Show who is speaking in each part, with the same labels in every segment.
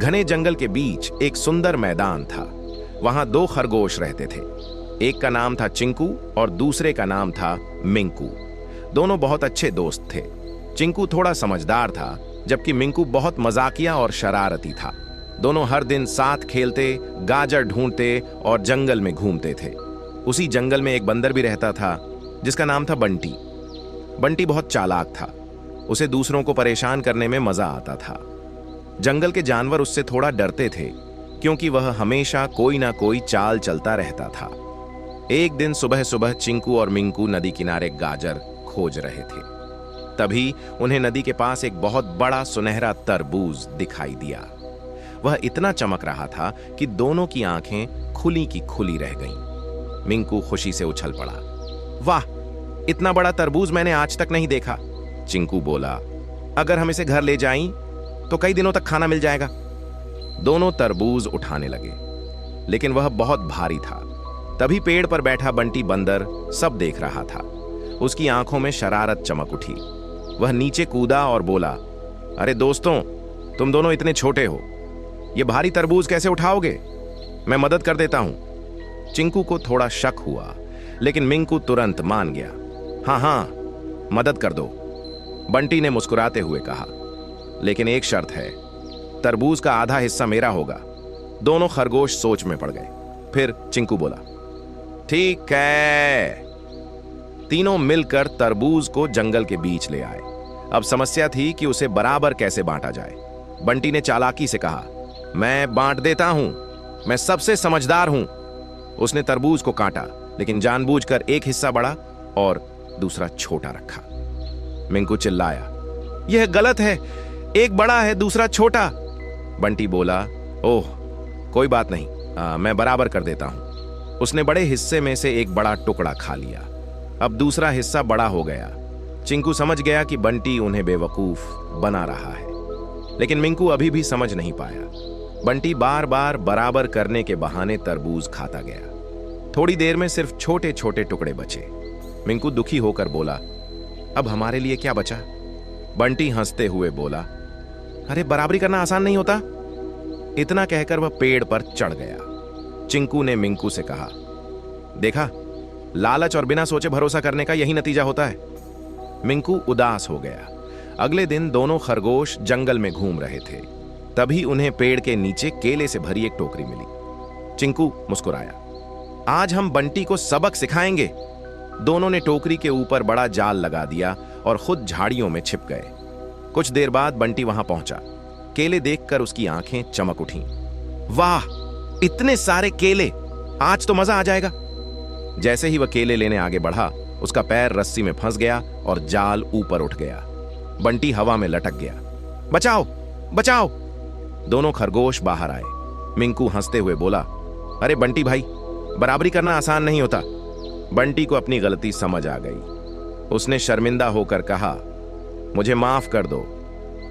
Speaker 1: घने जंगल के बीच एक सुंदर मैदान था। वहां दो खरगोश रहते थे। एक का नाम था चिंकू और दूसरे का नाम था मिंकू। दोनों बहुत अच्छे दोस्त थे। चिंकू थोड़ा समझदार था, जबकि मिंकू बहुत मजाकिया और शरारती था। दोनों हर दिन साथ खेलते, गाजर ढूंढते और जंगल में घूमते थे। उसी जंगल में एक बंदर भी रहता था जिसका नाम था बंटी। बंटी बहुत चालाक था। उसे दूसरों को परेशान करने में मजा आता था। जंगल के जानवर उससे थोड़ा डरते थे, क्योंकि वह हमेशा कोई ना कोई चाल चलता रहता था। एक दिन सुबह सुबह चिंकू और मिंकू नदी किनारे गाजर खोज रहे थे। तभी उन्हें नदी के पास एक बहुत बड़ा सुनहरा तरबूज दिखाई दिया। वह इतना चमक रहा था कि दोनों की आंखें खुली की खुली रह गईं। मिंकू खुशी से उछल पड़ा। वाह, इतना बड़ा तरबूज मैंने आज तक नहीं देखा। चिंकू बोला, अगर हम इसे घर ले जाएं तो कई दिनों तक खाना मिल जाएगा। दोनों तरबूज उठाने लगे, लेकिन वह बहुत भारी था। तभी पेड़ पर बैठा बंटी बंदर सब देख रहा था। उसकी आंखों में शरारत चमक उठी। वह नीचे कूदा और बोला, अरे दोस्तों, तुम दोनों इतने छोटे हो, ये भारी तरबूज कैसे उठाओगे? मैं मदद कर देता हूं। चिंकू को थोड़ा शक हुआ, लेकिन मिंकू तुरंत मान गया। हाँ हाँ, मदद कर दो, बंटी ने मुस्कुराते हुए कहा। लेकिन एक शर्त है, तरबूज का आधा हिस्सा मेरा होगा। दोनों खरगोश सोच में पड़ गए। फिर चिंकू बोला, ठीक है। तीनों मिलकर तरबूज को जंगल के बीच ले आए। अब समस्या थी कि उसे बराबर कैसे बांटा जाए। बंटी ने चालाकी से कहा, मैं बांट देता हूं, मैं सबसे समझदार हूं। उसने तरबूज को काटा, लेकिन जानबूझकर एक हिस्सा बड़ा और दूसरा छोटा रखा। मिंकू चिल्लाया, यह गलत है, एक बड़ा है दूसरा छोटा। बंटी बोला, ओह कोई बात नहीं, मैं बराबर कर देता हूं। उसने बड़े हिस्से में से एक बड़ा टुकड़ा खा लिया। अब दूसरा हिस्सा बड़ा हो गया। चिंकू समझ गया कि बंटी उन्हें बेवकूफ बना रहा है, लेकिन मिंकू अभी भी समझ नहीं पाया। बंटी बार बार बराबर करने के बहाने तरबूज खाता गया। थोड़ी देर में सिर्फ छोटे छोटे टुकड़े बचे। मिंकू दुखी होकर बोला, अब हमारे लिए क्या बचा? बंटी हंसते हुए बोला, अरे बराबरी करना आसान नहीं होता। इतना कहकर वह पेड़ पर चढ़ गया। चिंकू ने मिंकू से कहा, देखा, लालच और बिना सोचे भरोसा करने का यही नतीजा होता है। मिंकू उदास हो गया। अगले दिन दोनों खरगोश जंगल में घूम रहे थे। तभी उन्हें पेड़ के नीचे केले से भरी एक टोकरी मिली। चिंकू मुस्कुराया, आज हम बंटी को सबक सिखाएंगे। दोनों ने टोकरी के ऊपर बड़ा जाल लगा दिया और खुद झाड़ियों में छिप गए। कुछ देर बाद बंटी वहां पहुंचा। केले देखकर उसकी आंखें चमक उठीं। वाह, इतने सारे केले, आज तो मजा आ जाएगा। जैसे ही वह केले लेने आगे बढ़ा, उसका पैर रस्सी में फंस गया और जाल ऊपर उठ गया। बंटी हवा में लटक गया। बचाओ, बचाओ! दोनों खरगोश बाहर आए। मिंकू हंसते हुए बोला, अरे बंटी भाई, बराबरी करना आसान नहीं होता। बंटी को अपनी गलती समझ आ गई। उसने शर्मिंदा होकर कहा, मुझे माफ कर दो,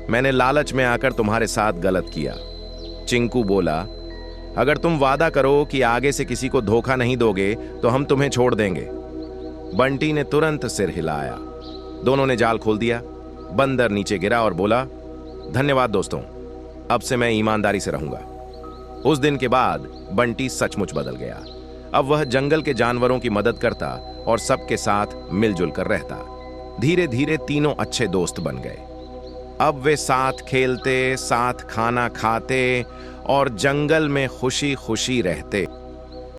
Speaker 1: मैंने लालच में आकर तुम्हारे साथ गलत किया। चिंकू बोला, अगर तुम वादा करो कि आगे से किसी को धोखा नहीं दोगे तो हम तुम्हें छोड़ देंगे। बंटी ने तुरंत सिर हिलाया। दोनों ने जाल खोल दिया। बंदर नीचे गिरा और बोला, धन्यवाद दोस्तों, अब से मैं ईमानदारी से रहूंगा। उस दिन के बाद बंटी सचमुच बदल गया। अब वह जंगल के जानवरों की मदद करता और सबके साथ मिलजुल कर रहता। धीरे धीरे तीनों अच्छे दोस्त बन गए। अब वे साथ खेलते, साथ खाना खाते और जंगल में खुशी खुशी रहते।